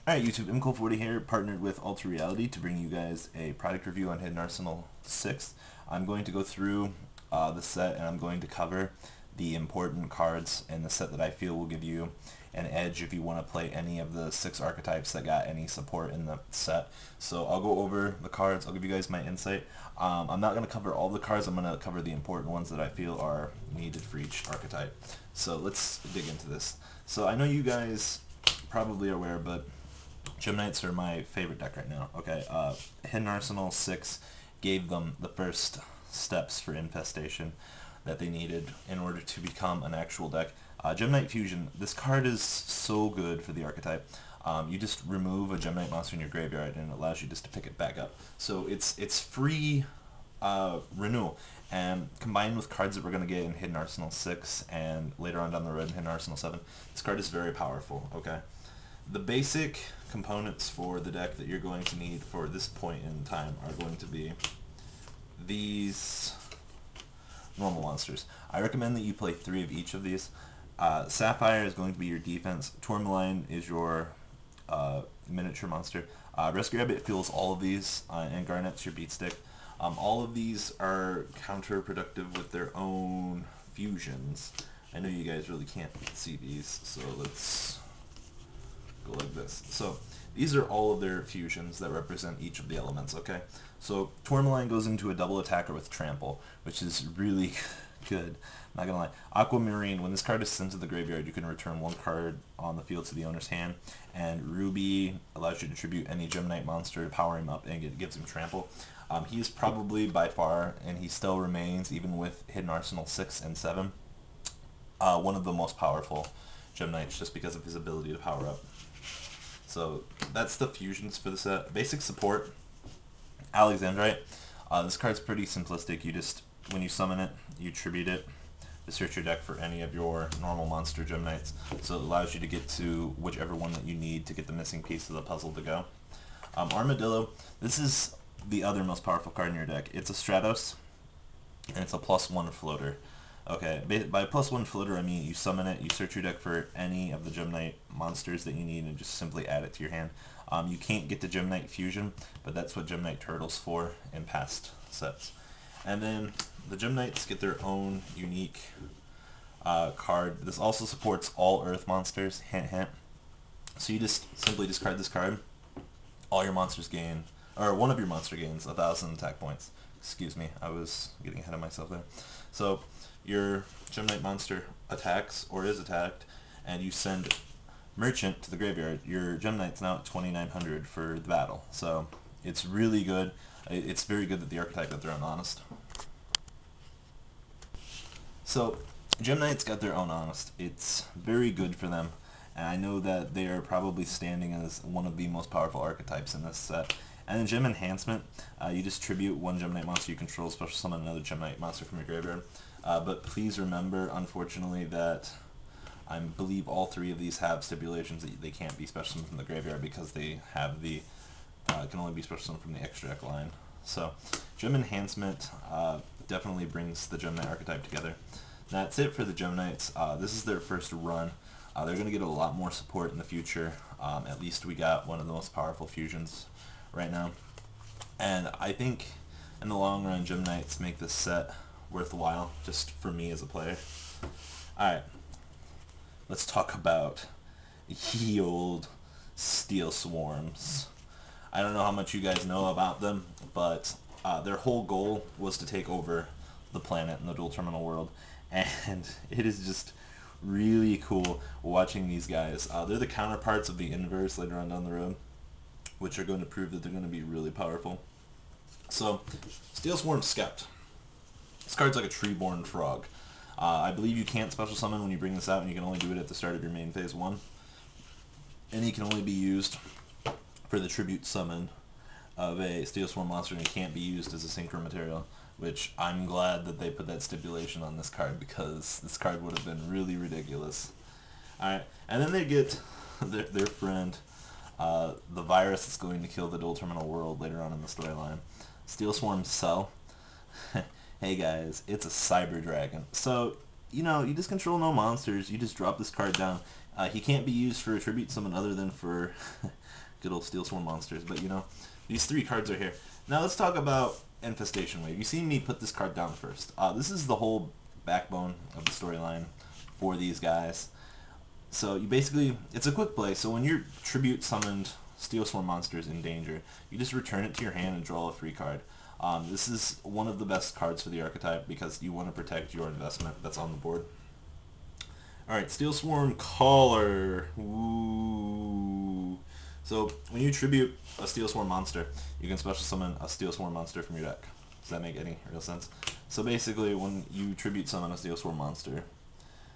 Alright YouTube, MCole40 here, partnered with Alter Reality to bring you guys a product review on Hidden Arsenal 6. I'm going to go through the set and I'm going to cover the important cards in the set that I feel will give you an edge if you want to play any of the 6 archetypes that got any support in the set. So I'll go over the cards, I'll give you guys my insight. I'm not going to cover all the cards, I'm going to cover the important ones that I feel are needed for each archetype. So let's dig into this. So I know you guys probably are aware, but Gem Knights are my favorite deck right now. Okay, Hidden Arsenal 6 gave them the first steps for infestation that they needed in order to become an actual deck. Gem Knight Fusion, this card is so good for the archetype. You just remove a Gem Knight monster in your graveyard and it allows you just to pick it back up. So it's free renewal, and combined with cards that we're going to get in Hidden Arsenal 6 and later on down the road in Hidden Arsenal 7, this card is very powerful, okay? The basic components for the deck that you're going to need for this point in time are going to be these normal monsters. I recommend that you play 3 of each of these. Sapphire is going to be your defense. Tourmaline is your miniature monster. Rescue Rabbit fuels all of these, and Garnet's your beat stick. All of these are counterproductive with their own fusions. I know you guys really can't see these, so let's go like this. So these are all of their fusions that represent each of the elements, okay? So Tourmaline goes into a double attacker with Trample, which is really good, not gonna lie. Aquamarine, when this card is sent to the graveyard, you can return 1 card on the field to the owner's hand, and Ruby allows you to tribute any Gem Knight monster to power him up, and it gives him Trample. He is probably by far, and he still remains, even with Hidden Arsenal 6 and 7, one of the most powerful Gem Knights just because of his ability to power up. So that's the fusions for the set. Basic support, Alexandrite. This card's pretty simplistic. You just, when you summon it, you tribute it to search your deck for any of your normal monster Gem Knights. So it allows you to get to whichever one that you need to get the missing piece of the puzzle to go. Armadillo, this is the other most powerful card in your deck. It's a Stratos, and it's a +1 floater. Okay, by +1 floater I mean you summon it, you search your deck for any of the Gem Knight monsters that you need and just simply add it to your hand. You can't get the Gem Knight Fusion, but that's what Gem Knight Turtle's for in past sets. And then the Gem Knights get their own unique card. This also supports all Earth monsters, hint hint. So you just simply discard this card, all your monsters gain, or one of your monster gains 1,000 attack points. Excuse me, I was getting ahead of myself there. So your Gem Knight monster attacks or is attacked, and you send Merchant to the graveyard. Your Gem Knight's now at 2,900 for the battle. So it's really good. It's very good that the archetype got their own honest. So Gem Knights got their own honest. It's very good for them, and I know that they are probably standing as one of the most powerful archetypes in this set. And then Gem Enhancement, you just tribute 1 Gem Knight monster you control, special summon another Gem Knight monster from your graveyard. But please remember, unfortunately, that I believe all 3 of these have stipulations that they can't be special summoned from the graveyard because they have the can only be special summoned from the extra deck line. So Gem Enhancement definitely brings the Gem Knight archetype together. That's it for the Gem Knights. This is their first run. They're going to get a lot more support in the future. At least we got one of the most powerful fusions right now. And I think in the long run, Gem Knights make this set worthwhile, just for me as a player. Alright, let's talk about ye old Steel Swarms. I don't know how much you guys know about them, but their whole goal was to take over the planet in the dual terminal world, and it is just really cool watching these guys. They're the counterparts of the Inverse later on down the road, which are going to prove that they're going to be really powerful. So, Steel Swarm Skept. This card's like a tree-born frog. I believe you can't special summon when you bring this out, and you can only do it at the start of your main phase 1. And he can only be used for the tribute summon of a Steel Swarm monster, and it can't be used as a synchro material, which I'm glad that they put that stipulation on this card, because this card would have been really ridiculous. Alright, and then they get their friend, the virus that's going to kill the dual terminal world later on in the storyline. Steel Swarm Cell. Hey guys, it's a Cyber Dragon. So, you know, you just control no monsters, you just drop this card down, He can't be used for a tribute summon other than for good old Steel Swarm monsters, but you know, these 3 cards are here. Now let's talk about Infestation Wave. You see me put this card down first. This is the whole backbone of the storyline for these guys. So you basically, it's a quick play, so when your tribute summoned Steel Swarm monsters in danger, you just return it to your hand and draw a free card. This is one of the best cards for the archetype because you want to protect your investment that's on the board. Alright, Steel Swarm Caller. Ooh. So when you tribute a Steel Swarm monster, you can special summon a Steel Swarm monster from your deck. Does that make any real sense? So basically when you tribute summon a Steel Swarm monster,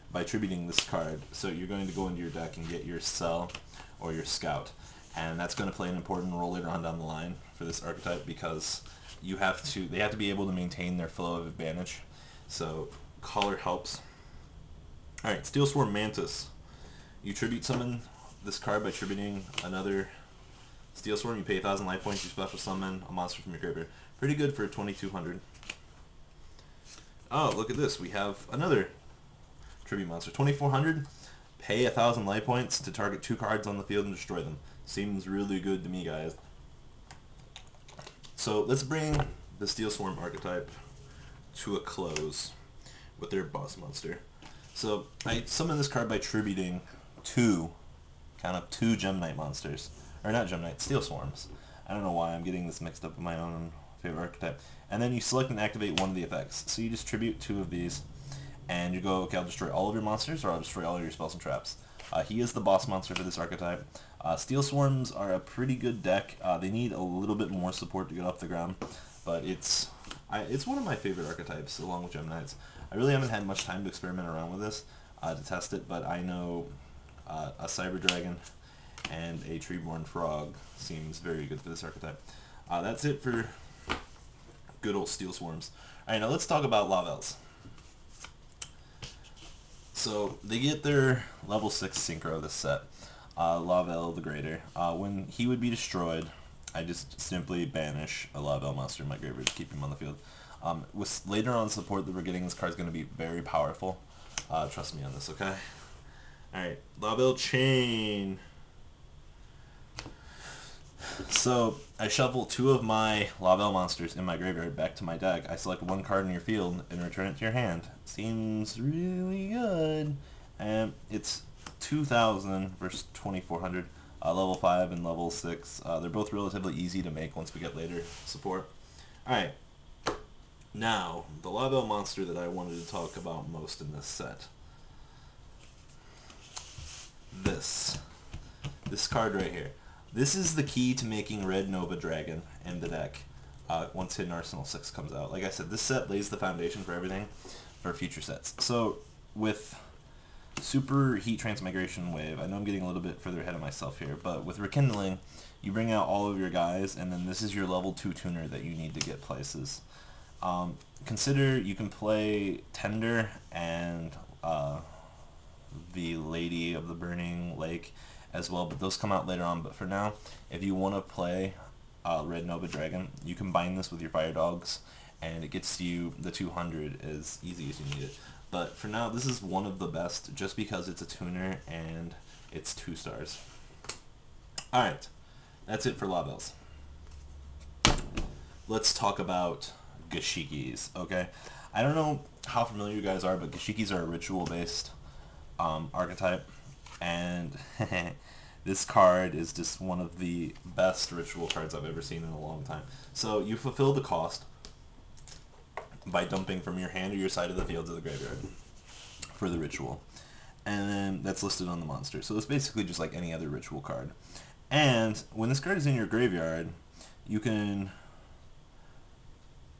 by tributing this card, so you're going to go into your deck and get your Cell or your Scout. And that's going to play an important role later on down the line for this archetype because they have to be able to maintain their flow of advantage. So Caller helps. Alright, Steel Swarm Mantis. You tribute summon this card by tributing another Steel Swarm. You pay 1,000 life points, you special summon a monster from your graveyard. Pretty good for 2,200. Oh, look at this. We have another tribute monster. 2,400. Pay 1,000 life points to target 2 cards on the field and destroy them. Seems really good to me, guys. So let's bring the Steel Swarm archetype to a close with their boss monster. So I summon this card by tributing 2 Gem Knight monsters. Or not Gem Knight, Steel Swarms. I don't know why I'm getting this mixed up with my own favorite archetype. And then you select and activate one of the effects. So you just tribute 2 of these, and you go, okay, I'll destroy all of your monsters, or I'll destroy all of your spells and traps. He is the boss monster for this archetype. Steel Swarms are a pretty good deck. They need a little bit more support to get off the ground, but it's one of my favorite archetypes, along with Gem Knights. I really haven't had much time to experiment around with this to test it, but I know a Cyber Dragon and a Treeborn Frog seems very good for this archetype. That's it for good old Steel Swarms. Alright, now let's talk about Lavels. So they get their level 6 synchro this set. Lavel the Greater. When he would be destroyed, I just simply banish a Lavel monster in my graveyard to keep him on the field. With later on support that we're getting, this card's going to be very powerful. Trust me on this, okay? Alright, Lavel Chain. So I shuffle 2 of my Lavel monsters in my graveyard back to my deck. I select 1 card in your field and return it to your hand. Seems really good. And it's 2,000 versus 2,400. Level 5 and level 6. They're both relatively easy to make once we get later support. Alright. Now, the Lavel monster that I wanted to talk about most in this set. This card right here. This is the key to making Red Nova Dragon in the deck once Hidden Arsenal 6 comes out. Like I said, this set lays the foundation for everything for future sets. So with Super Heat Transmigration Wave, I know I'm getting a little bit further ahead of myself here, but with Rekindling, you bring out all of your guys, and then this is your level 2 tuner that you need to get places. Consider you can play Tender and the Lady of the Burning Lake as well, but those come out later on. But for now, if you want to play Red Nova Dragon, you combine this with your Fire Dogs, and it gets you the 200 as easy as you need it. But for now, this is one of the best just because it's a tuner and it's 2 stars. Alright, that's it for Lavels. Let's talk about Gashikis, okay? I don't know how familiar you guys are, but Gashikis are a ritual-based archetype, and this card is just one of the best ritual cards I've ever seen in a long time. So you fulfill the cost by dumping from your hand or your side of the field to the graveyard for the ritual, and then that's listed on the monster. So it's basically just like any other ritual card. And when this card is in your graveyard, you can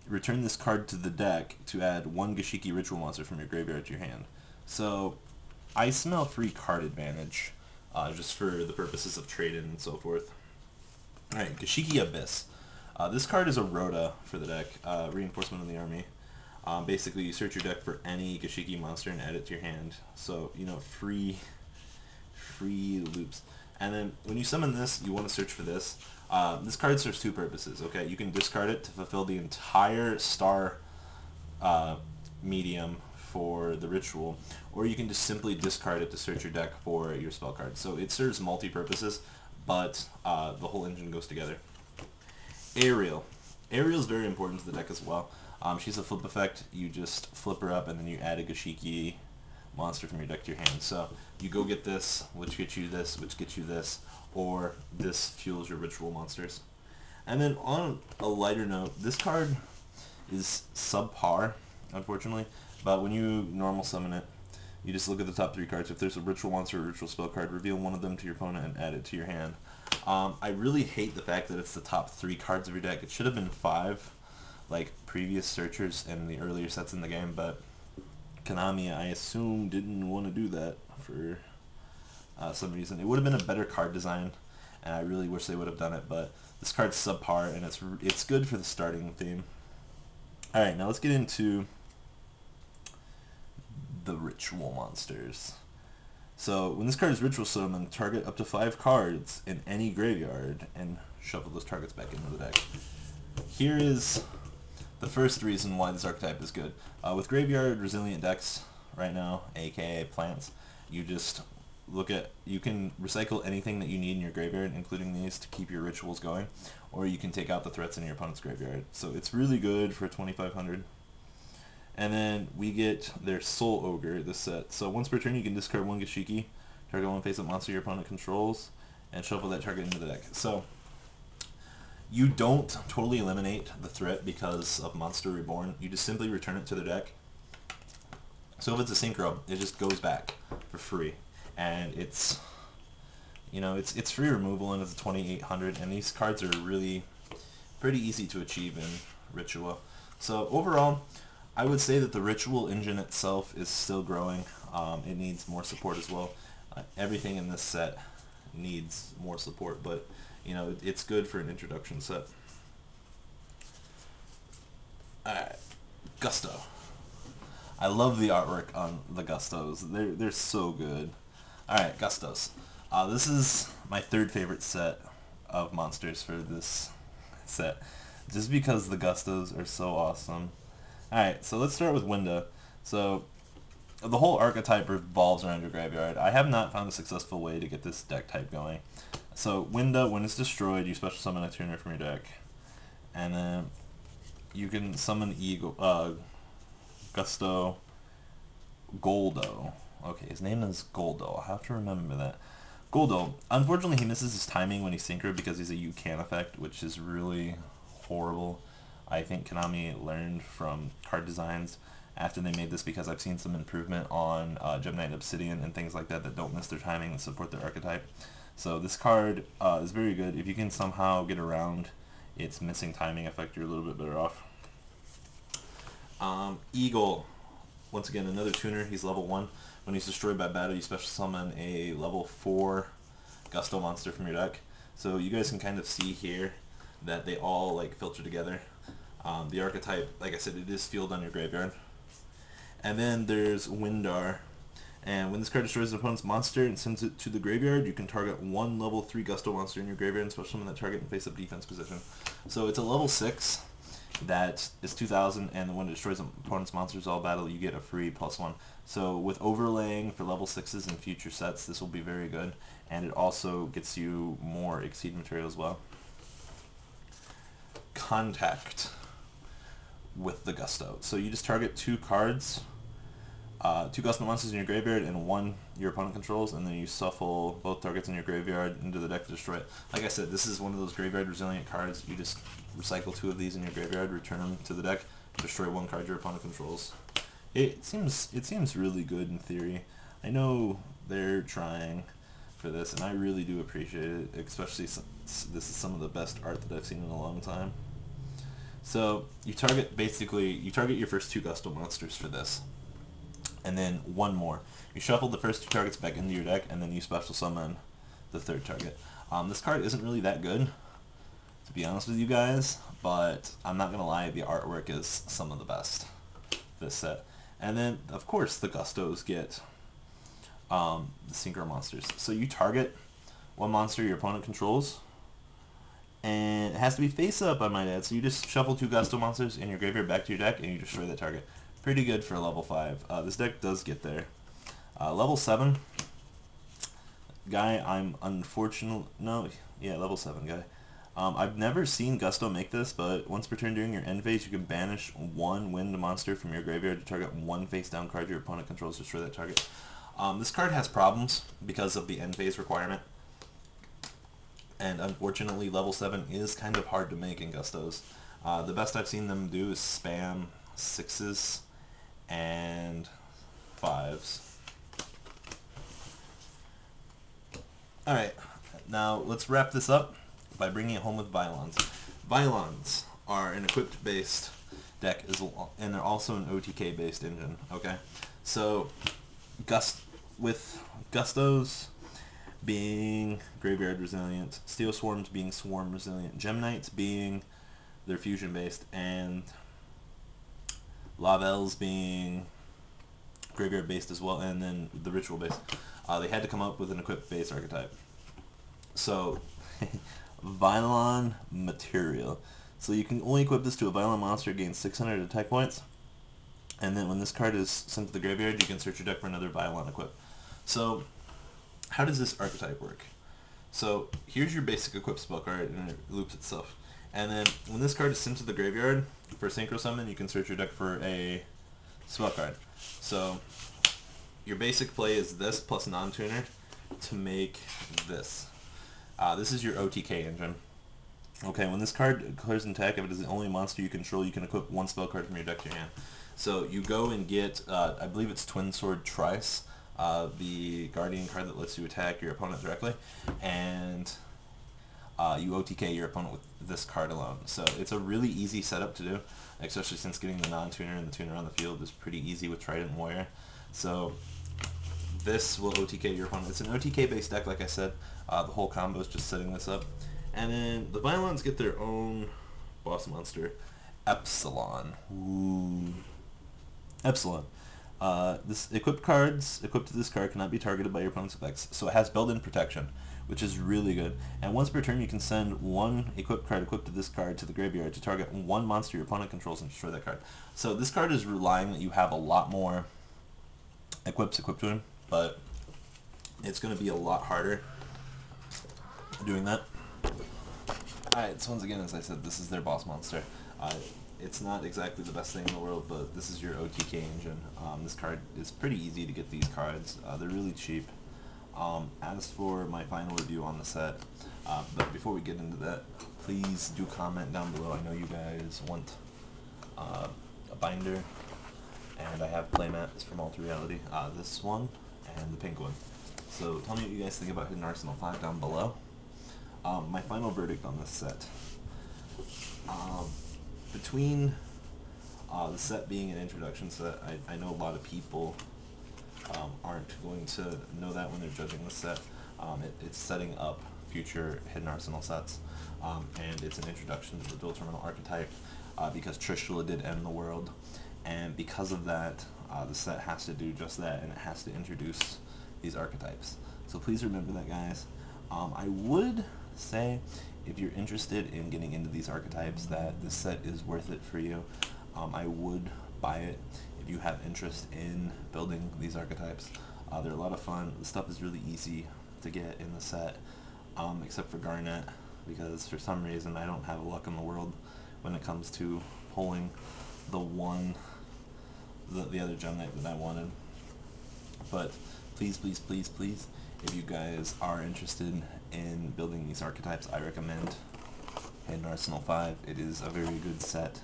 return this card to the deck to add 1 Gashiki ritual monster from your graveyard to your hand. So I smell free card advantage just for the purposes of trade-in and so forth. Alright, Gashiki Abyss. This card is a Rhoda for the deck, reinforcement of the army. Basically, you search your deck for any Gashiki monster and add it to your hand. So, you know, free loops. And then when you summon this, you want to search for this. This card serves 2 purposes, okay? You can discard it to fulfill the entire star medium for the ritual, or you can just simply discard it to search your deck for your spell card. So it serves multi-purposes, but the whole engine goes together. Ariel. Ariel's very important to the deck as well. She's a flip effect. You just flip her up and then you add a Gashiki monster from your deck to your hand. So you go get this, which gets you this, which gets you this, or this fuels your ritual monsters. And then on a lighter note, this card is subpar, unfortunately, but when you normal summon it, you just look at the top 3 cards. If there's a ritual monster or ritual spell card, reveal one of them to your opponent and add it to your hand. I really hate the fact that it's the top 3 cards of your deck. It should have been 5, like previous searchers in the earlier sets in the game, but Konami, I assume, didn't want to do that for some reason. It would have been a better card design, and I really wish they would have done it, but this card's subpar, and it's good for the starting theme. Alright, now let's get into the ritual monsters. So when this card is ritual summon, target up to 5 cards in any graveyard and shuffle those targets back into the deck. Here is the first reason why this archetype is good. With graveyard resilient decks right now, aka plants, you just you can recycle anything that you need in your graveyard, including these, to keep your rituals going, or you can take out the threats in your opponent's graveyard. So it's really good for 2,500. And then we get their Soul Ogre, this set. So once per turn you can discard 1 Gashiki, target 1 face-up monster your opponent controls, and shuffle that target into the deck. So you don't totally eliminate the threat because of Monster Reborn. You just simply return it to the deck. So if it's a synchro, it just goes back for free. And it's, you know, it's free removal, and it's 2,800, and these cards are really pretty easy to achieve in Ritual. So overall, I would say that the Ritual engine itself is still growing. It needs more support as well. Everything in this set needs more support, but you know, it's good for an introduction set. Alright, Gusto. I love the artwork on the Gustos. They're so good. Alright, Gustos. This is my 3rd favorite set of monsters for this set, just because the Gustos are so awesome. Alright, so let's start with Winda. So the whole archetype revolves around your graveyard. I have not found a successful way to get this deck type going. So Winda, when it's destroyed, you special summon a tuner from your deck, and then you can summon Gusto Goldo. Okay, his name is Goldo. I have to remember that. Goldo. Unfortunately, he misses his timing when he's synchro because he's a you can effect, which is really horrible. I think Konami learned from card designs after they made this, because I've seen some improvement on Gemini and Obsidian and things like that that don't miss their timing and support their archetype. So this card is very good. If you can somehow get around its missing timing effect, you're a little bit better off. Eagle. Once again, another tuner. He's level 1. When he's destroyed by battle, you special summon a level 4 Gusto monster from your deck. So you guys can kind of see here that they all like filter together. The archetype, like I said, it is fueled on your graveyard. And then there's Windar. And when this card destroys an opponent's monster and sends it to the graveyard, you can target 1 level 3 Gusto monster in your graveyard and special summon that target in face-up defense position. So it's a level 6 that is 2,000, and when it destroys an opponent's monsters all battle, you get a free +1. So with overlaying for level 6s in future sets, this will be very good, and it also gets you more Exceed material as well. Contact with the Gusto. So you just target 2 cards, 2 Gusto monsters in your graveyard and 1 your opponent controls, and then you shuffle both targets in your graveyard into the deck to destroy it. Like I said, this is one of those graveyard resilient cards. You just recycle 2 of these in your graveyard, return them to the deck, destroy 1 card your opponent controls. It seems really good in theory. I know they're trying for this, and I really do appreciate it, especially since this is some of the best art that I've seen in a long time. So you target your first 2 Gusto monsters for this, and then 1 more. You shuffle the first 2 targets back into your deck, and then you special summon the 3rd target. This card isn't really that good, to be honest with you guys, but I'm not gonna lie, the artwork is some of the best this set. And then of course the Gustos get the synchro monsters. So you target 1 monster your opponent controls, and it has to be face up, I might add. So you just shuffle 2 Gusto monsters in your graveyard back to your deck, and you destroy that target. pretty good for level 5. This deck does get there. Level 7, guy, I'm unfortunate, no, yeah, level 7 guy. I've never seen Gusto make this, but once per turn during your end phase, you can banish one wind monster from your graveyard to target one face-down card your opponent controls to destroy that target. This card has problems because of the end phase requirement, and unfortunately level 7 is kind of hard to make in Gustos. The best I've seen them do is spam 6s and 5s. Alright, now let's wrap this up by bringing it home with Vylons. Vylons are an equipped-based deck, and they're also an OTK-based engine, okay? So, with Gustos being graveyard resilient, Steel Swarms being swarm resilient, Gem Knights being their fusion based, and Lavels being graveyard based as well, and then the ritual based. They had to come up with an equipped base archetype. So Vylon material. So you can only equip this to a Vylon monster, gain 600 attack points, and then when this card is sent to the graveyard, you can search your deck for another Vylon equip. So how does this archetype work? So here's your basic equip spell card, and it loops itself. And then when this card is sent to the graveyard for Synchro Summon, you can search your deck for a spell card. So your basic play is this plus non-tuner to make this. This is your OTK engine. Okay, when this card clears an attack, if it is the only monster you control, you can equip one spell card from your deck to your hand. So you go and get, I believe it's Twin Sword Trice, the Guardian card that lets you attack your opponent directly, and you OTK your opponent with this card alone. So it's a really easy setup to do, especially since getting the non-tuner and the tuner on the field is pretty easy with Trident Warrior. So this will OTK your opponent. It's an OTK based deck, like I said. The whole combo is just setting this up. And then the Vylons get their own boss monster, Epsilon. Ooh. Epsilon. This equipped cards equipped to this card cannot be targeted by your opponent's effects, so it has built-in protection, which is really good. And once per turn, you can send one equipped card equipped to this card to the graveyard to target one monster your opponent controls and destroy that card. So this card is relying that you have a lot more equipped to him, but it's going to be a lot harder doing that. Alright, so once again, as I said, this is their boss monster. It's not exactly the best thing in the world, but this is your OTK engine. This card is pretty easy to get these cards. They're really cheap. As for my final review on the set, but before we get into that, please do comment down below. I know you guys want a binder, and I have playmats from Alter Reality, this one and the pink one. So tell me what you guys think about Hidden Arsenal 5 down below. My final verdict on this set. Between the set being an introduction set, I know a lot of people aren't going to know that when they're judging the set. It's setting up future Hidden Arsenal sets, and it's an introduction to the dual terminal archetype because Trishula did end the world, and because of that, the set has to do just that, and it has to introduce these archetypes. So please remember that, guys. I would say, if you're interested in getting into these archetypes, that this set is worth it for you. I would buy it if you have interest in building these archetypes. They're a lot of fun. The stuff is really easy to get in the set, except for Garnet, because for some reason I don't have luck in the world when it comes to pulling the other Gem Knight that I wanted. But please, please, please, please, if you guys are interested in building these archetypes, I recommend Hidden Arsenal 5. It is a very good set.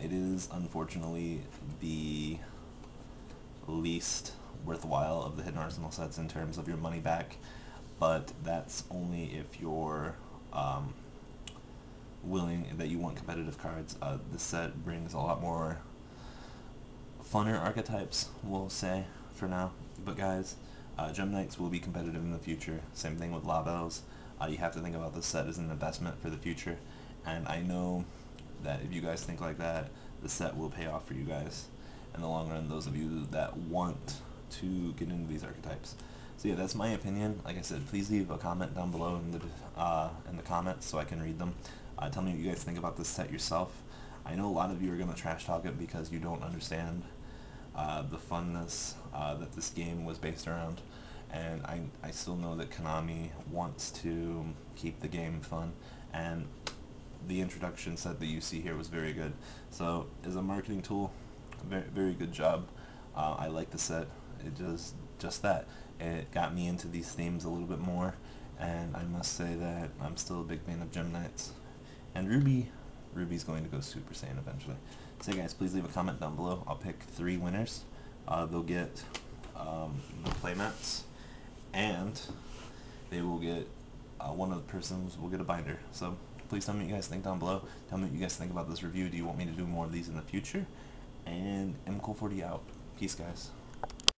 It is unfortunately the least worthwhile of the Hidden Arsenal sets in terms of your money back, but that's only if you're willing, that you want competitive cards. This set brings a lot more funner archetypes, we'll say, for now. But guys, Gem Knights will be competitive in the future. Same thing with Lavels. You have to think about this set as an investment for the future, and I know that if you guys think like that, the set will pay off for you guys in the long run, those of you that want to get into these archetypes. So yeah, that's my opinion. Like I said, please leave a comment down below in the comments so I can read them. Tell me what you guys think about this set yourself. I know a lot of you are going to trash talk it because you don't understand the funness that this game was based around. And I still know that Konami wants to keep the game fun, and the introduction set that you see here was very good. So as a marketing tool, very good job. I like the set. It just that it got me into these themes a little bit more, and I must say that I'm still a big fan of Gem Knights. And Ruby's going to go Super Saiyan eventually. So guys, please leave a comment down below. I'll pick 3 winners. They'll get the playmats, and they will get one of the persons will get a binder. So please tell me what you guys think down below. Tell me what you guys think about this review. Do you want me to do more of these in the future? And MCool40 out. Peace, guys.